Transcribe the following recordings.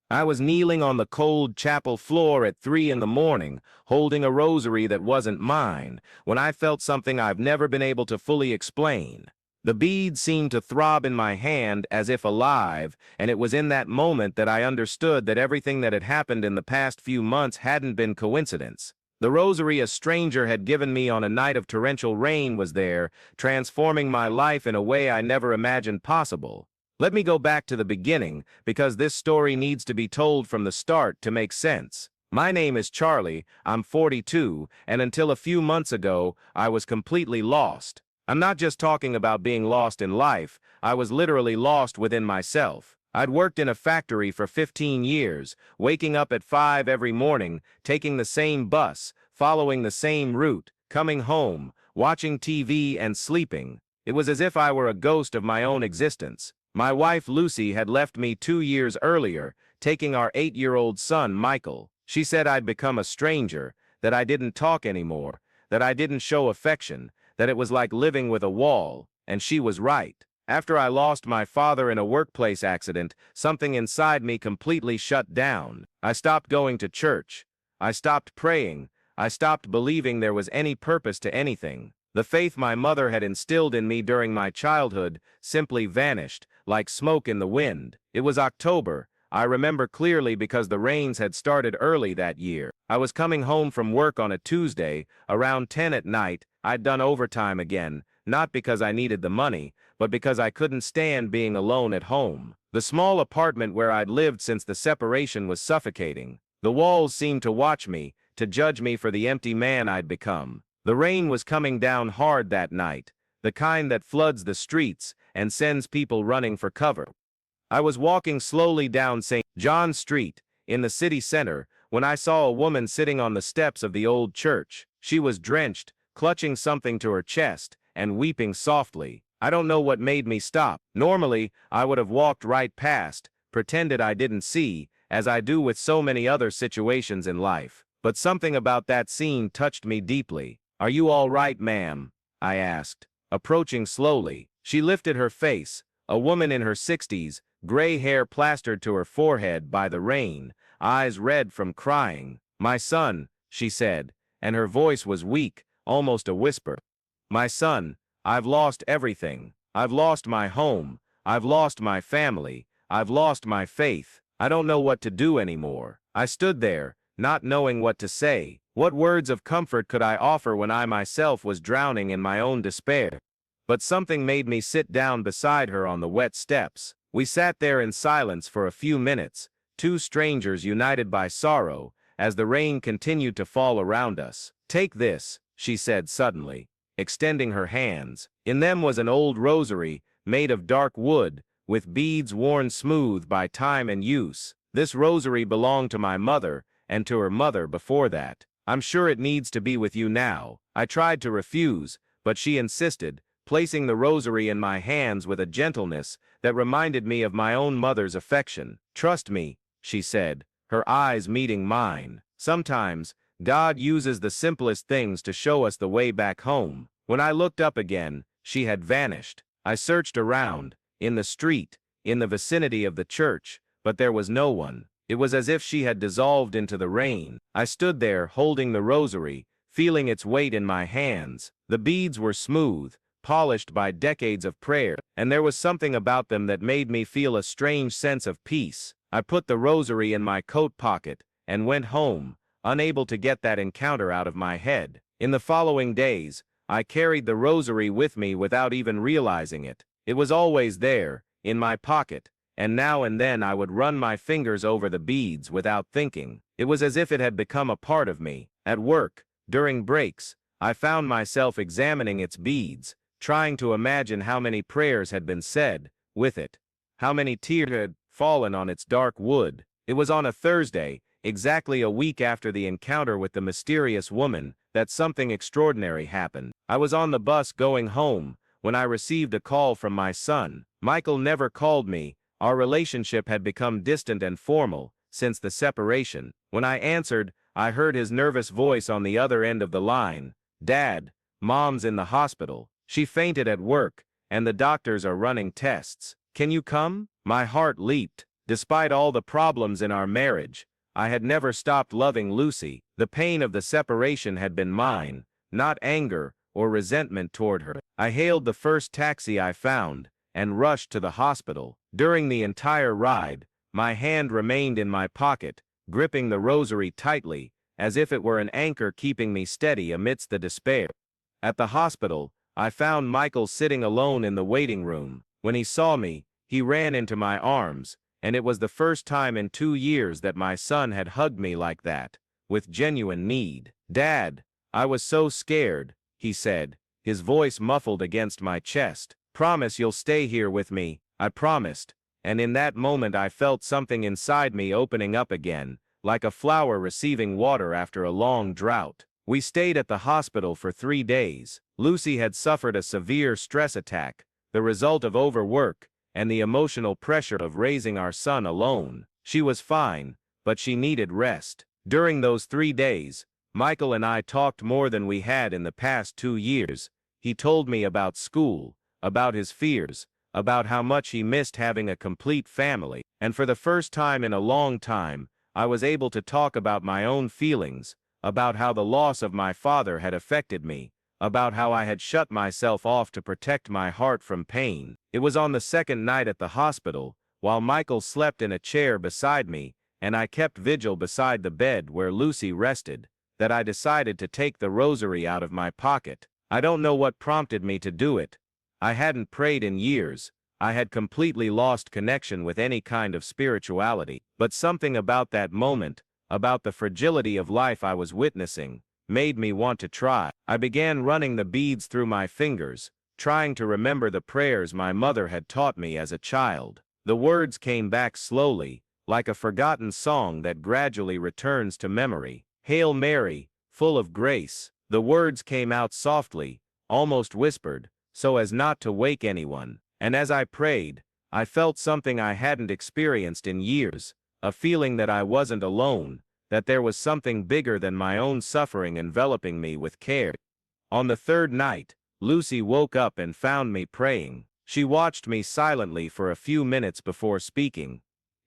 I was kneeling on the cold chapel floor at 3 in the morning, holding a rosary that wasn't mine, when I felt something I've never been able to fully explain. The beads seemed to throb in my hand as if alive, and it was in that moment that I understood that everything that had happened in the past few months hadn't been coincidence. The rosary a stranger had given me on a night of torrential rain was there, transforming my life in a way I never imagined possible. Let me go back to the beginning, because this story needs to be told from the start to make sense. My name is Charlie, I'm 42, and until a few months ago, I was completely lost. I'm not just talking about being lost in life, I was literally lost within myself. I'd worked in a factory for 15 years, waking up at 5 every morning, taking the same bus, following the same route, coming home, watching TV and sleeping. It was as if I were a ghost of my own existence. My wife Lucy had left me 2 years earlier, taking our 8-year-old son Michael. She said I'd become a stranger, that I didn't talk anymore, that I didn't show affection, that it was like living with a wall, and she was right. After I lost my father in a workplace accident, something inside me completely shut down. I stopped going to church. I stopped praying. I stopped believing there was any purpose to anything. The faith my mother had instilled in me during my childhood simply vanished, like smoke in the wind. It was October. I remember clearly because the rains had started early that year. I was coming home from work on a Tuesday, around 10 at night. I'd done overtime again, not because I needed the money, but because I couldn't stand being alone at home. The small apartment where I'd lived since the separation was suffocating. The walls seemed to watch me, to judge me for the empty man I'd become. The rain was coming down hard that night, the kind that floods the streets and sends people running for cover. I was walking slowly down St. John Street, in the city center, when I saw a woman sitting on the steps of the old church. She was drenched, clutching something to her chest, and weeping softly. I don't know what made me stop. Normally, I would have walked right past, pretended I didn't see, as I do with so many other situations in life. But something about that scene touched me deeply. "Are you all right, ma'am?" I asked. Approaching slowly, she lifted her face, a woman in her 60s, gray hair plastered to her forehead by the rain, eyes red from crying. "My son," she said, and her voice was weak, almost a whisper. "My son, I've lost everything. I've lost my home. I've lost my family. I've lost my faith. I don't know what to do anymore." I stood there, not knowing what to say. What words of comfort could I offer when I myself was drowning in my own despair? But something made me sit down beside her on the wet steps. We sat there in silence for a few minutes, two strangers united by sorrow, as the rain continued to fall around us. "Take this," she said suddenly, extending her hands. In them was an old rosary, made of dark wood, with beads worn smooth by time and use. This rosary belonged to my mother, and to her mother before that. "I'm sure it needs to be with you now." I tried to refuse, but she insisted, placing the rosary in my hands with a gentleness that reminded me of my own mother's affection. "Trust me," she said, her eyes meeting mine. "Sometimes, God uses the simplest things to show us the way back home." When I looked up again, she had vanished. I searched around, in the street, in the vicinity of the church, but there was no one. It was as if she had dissolved into the rain. I stood there, holding the rosary, feeling its weight in my hands. The beads were smooth, polished by decades of prayer, and there was something about them that made me feel a strange sense of peace. I put the rosary in my coat pocket, and went home, unable to get that encounter out of my head. In the following days, I carried the rosary with me without even realizing it. It was always there, in my pocket, and now and then I would run my fingers over the beads without thinking. It was as if it had become a part of me. At work, during breaks, I found myself examining its beads, trying to imagine how many prayers had been said with it, how many tears had fallen on its dark wood. It was on a Thursday, exactly a week after the encounter with the mysterious woman, that something extraordinary happened. I was on the bus going home when I received a call from my son. Michael never called me. Our relationship had become distant and formal since the separation. When I answered, I heard his nervous voice on the other end of the line. "Dad, Mom's in the hospital. She fainted at work, and the doctors are running tests. Can you come?" My heart leaped. Despite all the problems in our marriage, I had never stopped loving Lucy. The pain of the separation had been mine, not anger or resentment toward her. I hailed the first taxi I found and rushed to the hospital. During the entire ride, my hand remained in my pocket, gripping the rosary tightly, as if it were an anchor keeping me steady amidst the despair. At the hospital, I found Michael sitting alone in the waiting room. When he saw me, he ran into my arms, and it was the first time in 2 years that my son had hugged me like that, with genuine need. "Dad, I was so scared," he said, his voice muffled against my chest. "Promise you'll stay here with me." I promised, and in that moment I felt something inside me opening up again, like a flower receiving water after a long drought. We stayed at the hospital for 3 days. Lucy had suffered a severe stress attack, the result of overwork and the emotional pressure of raising our son alone. She was fine, but she needed rest. During those 3 days, Michael and I talked more than we had in the past 2 years. He told me about school, about his fears, about how much he missed having a complete family, and for the first time in a long time, I was able to talk about my own feelings, about how the loss of my father had affected me, about how I had shut myself off to protect my heart from pain. It was on the second night at the hospital, while Michael slept in a chair beside me, and I kept vigil beside the bed where Lucy rested, that I decided to take the rosary out of my pocket. I don't know what prompted me to do it. I hadn't prayed in years. I had completely lost connection with any kind of spirituality. But something about that moment, about the fragility of life I was witnessing, made me want to try. I began running the beads through my fingers, trying to remember the prayers my mother had taught me as a child. The words came back slowly, like a forgotten song that gradually returns to memory. "Hail Mary, full of grace." The words came out softly, almost whispered, so as not to wake anyone. And as I prayed, I felt something I hadn't experienced in years, a feeling that I wasn't alone, that there was something bigger than my own suffering enveloping me with care. On the third night, Lucy woke up and found me praying. She watched me silently for a few minutes before speaking.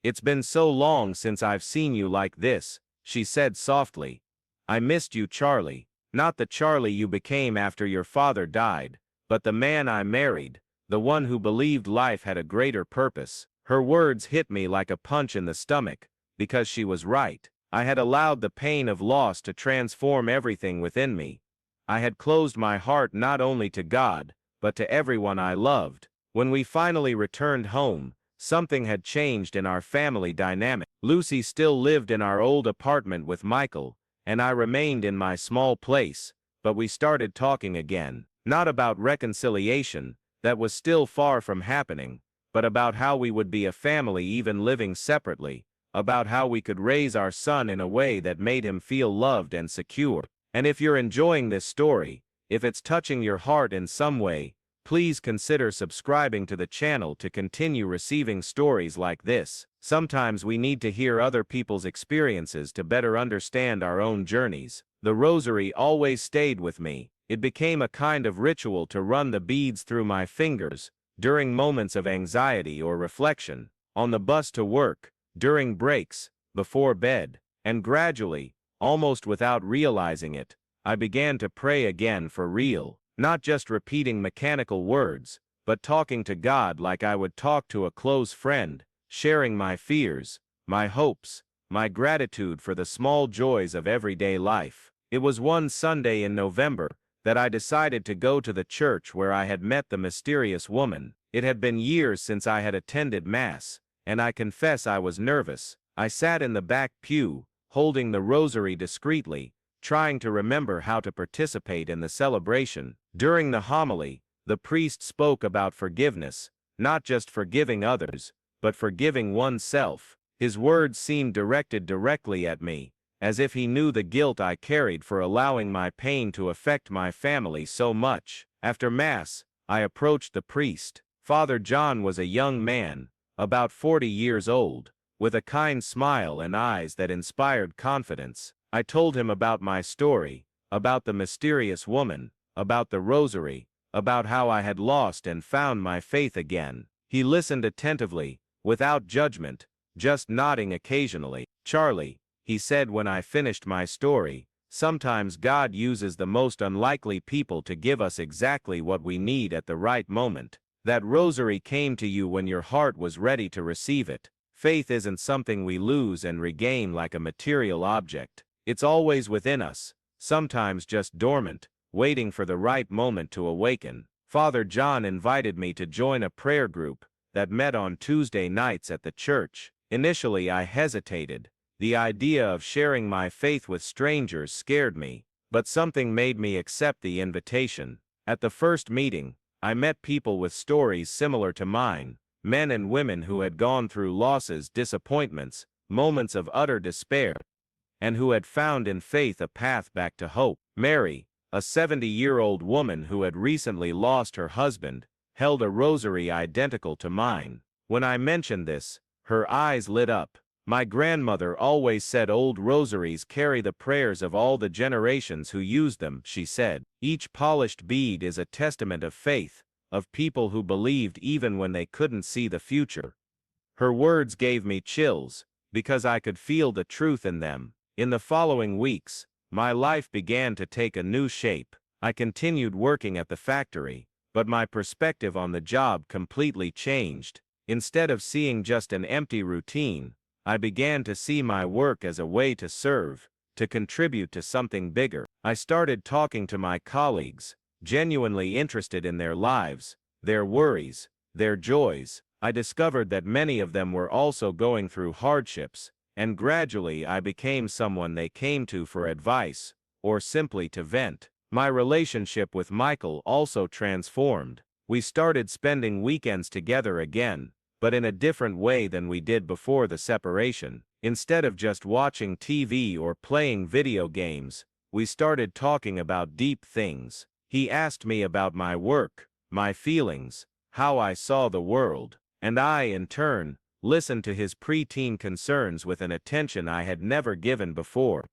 "It's been so long since I've seen you like this," she said softly. "I missed you, Charlie. Not the Charlie you became after your father died, but the man I married, the one who believed life had a greater purpose." Her words hit me like a punch in the stomach, because she was right. I had allowed the pain of loss to transform everything within me. I had closed my heart not only to God, but to everyone I loved. When we finally returned home, something had changed in our family dynamic. Lucy still lived in our old apartment with Michael, and I remained in my small place, but we started talking again. Not about reconciliation, that was still far from happening, but about how we would be a family even living separately, about how we could raise our son in a way that made him feel loved and secure. And if you're enjoying this story, if it's touching your heart in some way, please consider subscribing to the channel to continue receiving stories like this. Sometimes we need to hear other people's experiences to better understand our own journeys. The rosary always stayed with me. It became a kind of ritual to run the beads through my fingers, during moments of anxiety or reflection, on the bus to work, during breaks, before bed, and gradually, almost without realizing it, I began to pray again for real, not just repeating mechanical words, but talking to God like I would talk to a close friend, sharing my fears, my hopes, my gratitude for the small joys of everyday life. It was one Sunday in November that I decided to go to the church where I had met the mysterious woman. It had been years since I had attended Mass, and I confess I was nervous. I sat in the back pew, holding the rosary discreetly, trying to remember how to participate in the celebration. During the homily, the priest spoke about forgiveness, not just forgiving others, but forgiving oneself. His words seemed directed directly at me, as if he knew the guilt I carried for allowing my pain to affect my family so much. After Mass, I approached the priest. Father John was a young man, about 40 years old, with a kind smile and eyes that inspired confidence. I told him about my story, about the mysterious woman, about the rosary, about how I had lost and found my faith again. He listened attentively, without judgment, just nodding occasionally. "Charlie," he said when I finished my story, "sometimes God uses the most unlikely people to give us exactly what we need at the right moment. That rosary came to you when your heart was ready to receive it. Faith isn't something we lose and regain like a material object. It's always within us, sometimes just dormant, waiting for the right moment to awaken." Father John invited me to join a prayer group that met on Tuesday nights at the church. Initially, I hesitated. The idea of sharing my faith with strangers scared me, but something made me accept the invitation. At the first meeting, I met people with stories similar to mine, men and women who had gone through losses, disappointments, moments of utter despair, and who had found in faith a path back to hope. Mary, a 70-year-old woman who had recently lost her husband, held a rosary identical to mine. When I mentioned this, her eyes lit up. "My grandmother always said old rosaries carry the prayers of all the generations who used them," she said. "Each polished bead is a testament of faith, of people who believed even when they couldn't see the future." Her words gave me chills, because I could feel the truth in them. In the following weeks, my life began to take a new shape. I continued working at the factory, but my perspective on the job completely changed. Instead of seeing just an empty routine, I began to see my work as a way to serve, to contribute to something bigger. I started talking to my colleagues, genuinely interested in their lives, their worries, their joys. I discovered that many of them were also going through hardships, and gradually I became someone they came to for advice, or simply to vent. My relationship with Michael also transformed. We started spending weekends together again, but in a different way than we did before the separation. Instead of just watching TV or playing video games, we started talking about deep things. He asked me about my work, my feelings, how I saw the world, and I, in turn, listened to his preteen concerns with an attention I had never given before.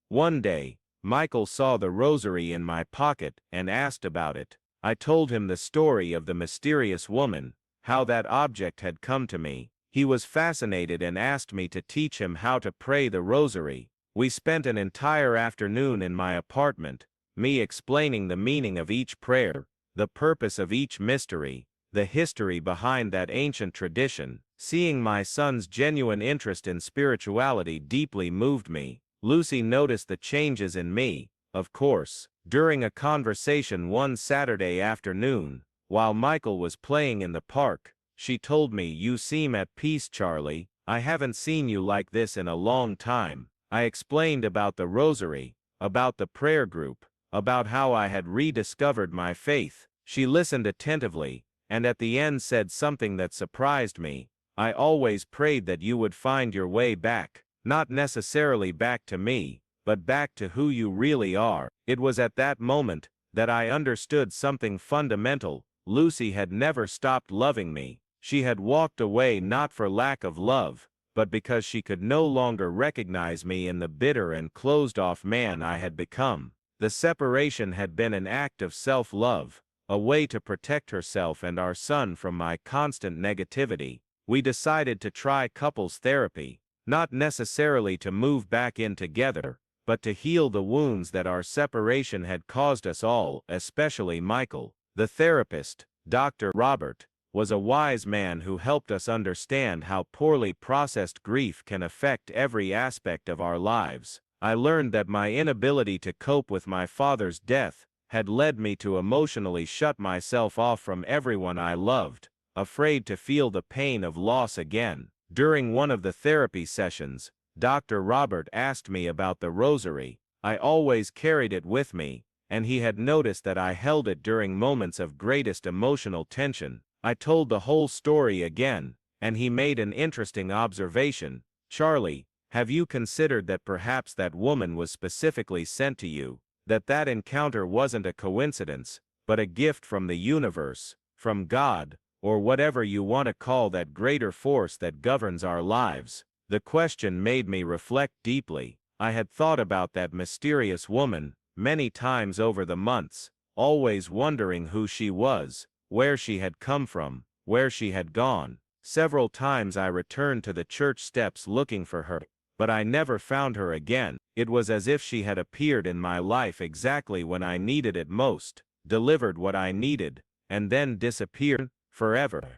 One day, Michael saw the rosary in my pocket and asked about it. I told him the story of the mysterious woman, how that object had come to me. He was fascinated and asked me to teach him how to pray the rosary. We spent an entire afternoon in my apartment, me explaining the meaning of each prayer, the purpose of each mystery, the history behind that ancient tradition. Seeing my son's genuine interest in spirituality deeply moved me. Lucy noticed the changes in me, of course. During a conversation one Saturday afternoon, while Michael was playing in the park, she told me, "You seem at peace, Charlie. I haven't seen you like this in a long time." I explained about the rosary, about the prayer group, about how I had rediscovered my faith. She listened attentively, and at the end said something that surprised me. "I always prayed that you would find your way back, not necessarily back to me, but back to who you really are." It was at that moment that I understood something fundamental. Lucy had never stopped loving me. She had walked away not for lack of love, but because she could no longer recognize me in the bitter and closed-off man I had become. The separation had been an act of self-love, a way to protect herself and our son from my constant negativity. We decided to try couples therapy, not necessarily to move back in together, but to heal the wounds that our separation had caused us all, especially Michael. The therapist, Dr. Robert, was a wise man who helped us understand how poorly processed grief can affect every aspect of our lives. I learned that my inability to cope with my father's death had led me to emotionally shut myself off from everyone I loved, afraid to feel the pain of loss again. During one of the therapy sessions, Dr. Robert asked me about the rosary. I always carried it with me, and he had noticed that I held it during moments of greatest emotional tension. I told the whole story again, and he made an interesting observation. "Charlie, have you considered that perhaps that woman was specifically sent to you, that encounter wasn't a coincidence, but a gift from the universe, from God, or whatever you want to call that greater force that governs our lives?" The question made me reflect deeply. I had thought about that mysterious woman many times over the months, always wondering who she was, where she had come from, where she had gone. Several times I returned to the church steps looking for her, but I never found her again. It was as if she had appeared in my life exactly when I needed it most, delivered what I needed, and then disappeared forever.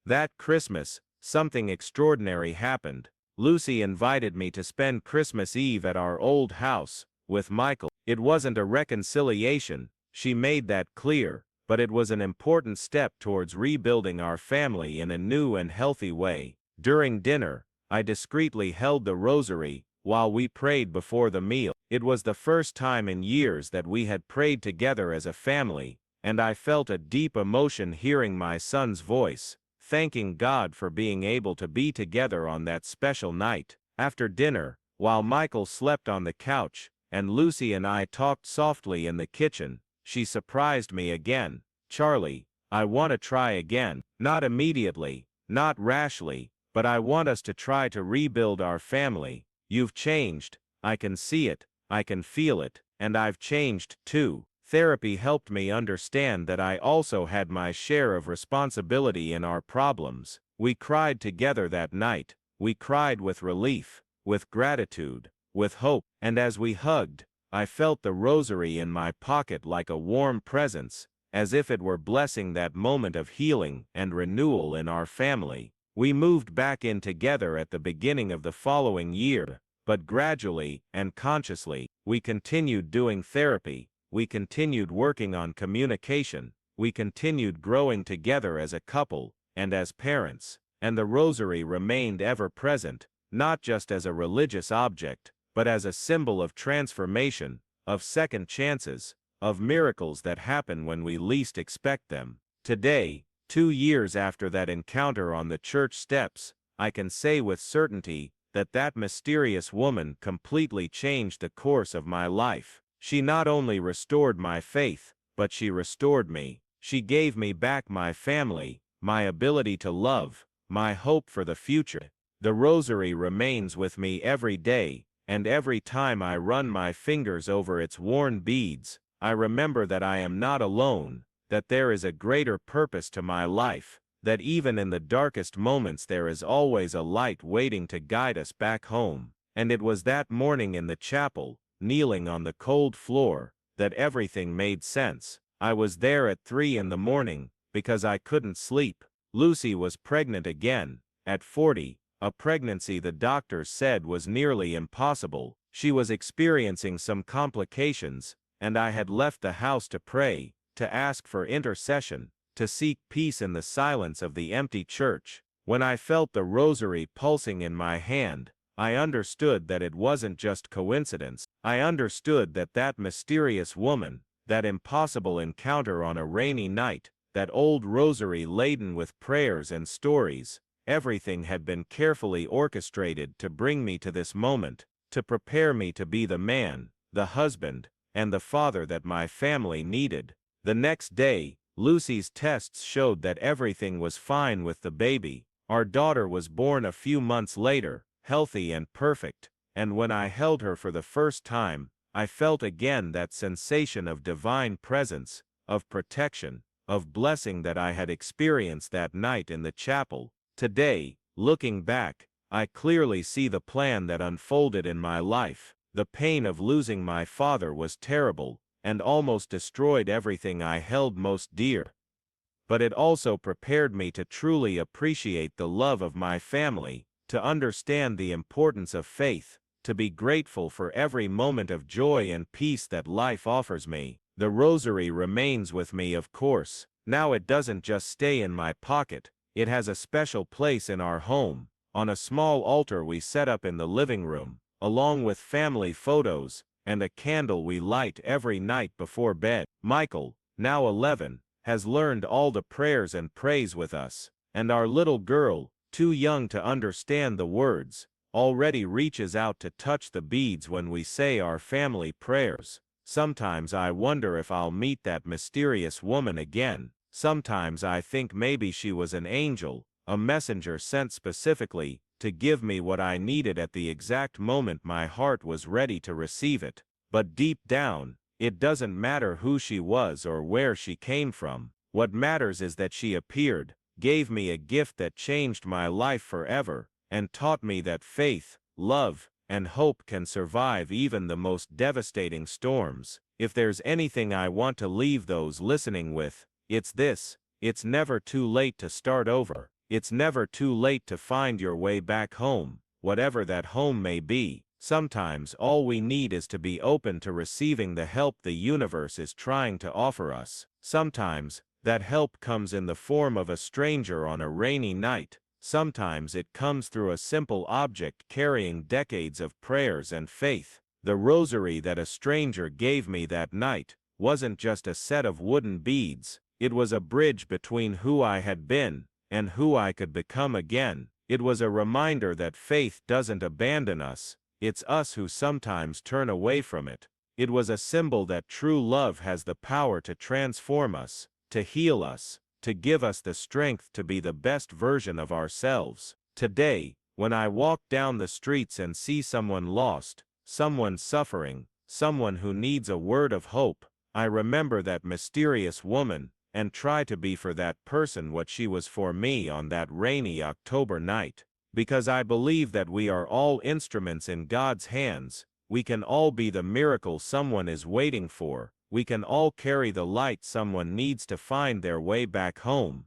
That Christmas, something extraordinary happened. Lucy invited me to spend Christmas Eve at our old house with Michael. It wasn't a reconciliation, she made that clear, but it was an important step towards rebuilding our family in a new and healthy way. During dinner, I discreetly held the rosary while we prayed before the meal. It was the first time in years that we had prayed together as a family, and I felt a deep emotion hearing my son's voice, thanking God for being able to be together on that special night. After dinner, while Michael slept on the couch, and Lucy and I talked softly in the kitchen, she surprised me again. "Charlie, I want to try again. Not immediately, not rashly, but I want us to try to rebuild our family. You've changed, I can see it, I can feel it, and I've changed too." Therapy helped me understand that I also had my share of responsibility in our problems. We cried together that night. We cried with relief, with gratitude, with hope, and as we hugged, I felt the rosary in my pocket like a warm presence, as if it were blessing that moment of healing and renewal in our family. We moved back in together at the beginning of the following year, but gradually and consciously, we continued doing therapy. We continued working on communication, we continued growing together as a couple and as parents, and the rosary remained ever present, not just as a religious object, but as a symbol of transformation, of second chances, of miracles that happen when we least expect them. Today, 2 years after that encounter on the church steps, I can say with certainty that that mysterious woman completely changed the course of my life. She not only restored my faith, but she restored me. She gave me back my family, my ability to love, my hope for the future. The rosary remains with me every day, and every time I run my fingers over its worn beads, I remember that I am not alone, that there is a greater purpose to my life, that even in the darkest moments there is always a light waiting to guide us back home. And it was that morning in the chapel, kneeling on the cold floor, that everything made sense. I was there at 3 in the morning, because I couldn't sleep. Lucy was pregnant again, at 40, a pregnancy the doctors said was nearly impossible. She was experiencing some complications, and I had left the house to pray, to ask for intercession, to seek peace in the silence of the empty church. When I felt the rosary pulsing in my hand, I understood that it wasn't just coincidence. I understood that that mysterious woman, that impossible encounter on a rainy night, that old rosary laden with prayers and stories, everything had been carefully orchestrated to bring me to this moment, to prepare me to be the man, the husband, and the father that my family needed. The next day, Lucy's tests showed that everything was fine with the baby. Our daughter was born a few months later, healthy and perfect, and when I held her for the first time, I felt again that sensation of divine presence, of protection, of blessing that I had experienced that night in the chapel. Today, looking back, I clearly see the plan that unfolded in my life. The pain of losing my father was terrible, and almost destroyed everything I held most dear. But it also prepared me to truly appreciate the love of my family, to understand the importance of faith, to be grateful for every moment of joy and peace that life offers me. The rosary remains with me, of course. Now it doesn't just stay in my pocket, it has a special place in our home, on a small altar we set up in the living room, along with family photos, and a candle we light every night before bed. Michael, now 11, has learned all the prayers and prays with us, and our little girl, too young to understand the words, already reaches out to touch the beads when we say our family prayers. Sometimes I wonder if I'll meet that mysterious woman again. Sometimes I think maybe she was an angel, a messenger sent specifically to give me what I needed at the exact moment my heart was ready to receive it. But deep down, it doesn't matter who she was or where she came from. What matters is that she appeared, gave me a gift that changed my life forever, and taught me that faith, love, and hope can survive even the most devastating storms. If there's anything I want to leave those listening with, it's this: it's never too late to start over. It's never too late to find your way back home, whatever that home may be. Sometimes all we need is to be open to receiving the help the universe is trying to offer us. Sometimes that help comes in the form of a stranger on a rainy night. Sometimes it comes through a simple object carrying decades of prayers and faith. The rosary that a stranger gave me that night wasn't just a set of wooden beads. It was a bridge between who I had been and who I could become again. It was a reminder that faith doesn't abandon us. It's us who sometimes turn away from it. It was a symbol that true love has the power to transform us, to heal us, to give us the strength to be the best version of ourselves. Today, when I walk down the streets and see someone lost, someone suffering, someone who needs a word of hope, I remember that mysterious woman, and try to be for that person what she was for me on that rainy October night. Because I believe that we are all instruments in God's hands. We can all be the miracle someone is waiting for. We can all carry the light someone needs to find their way back home.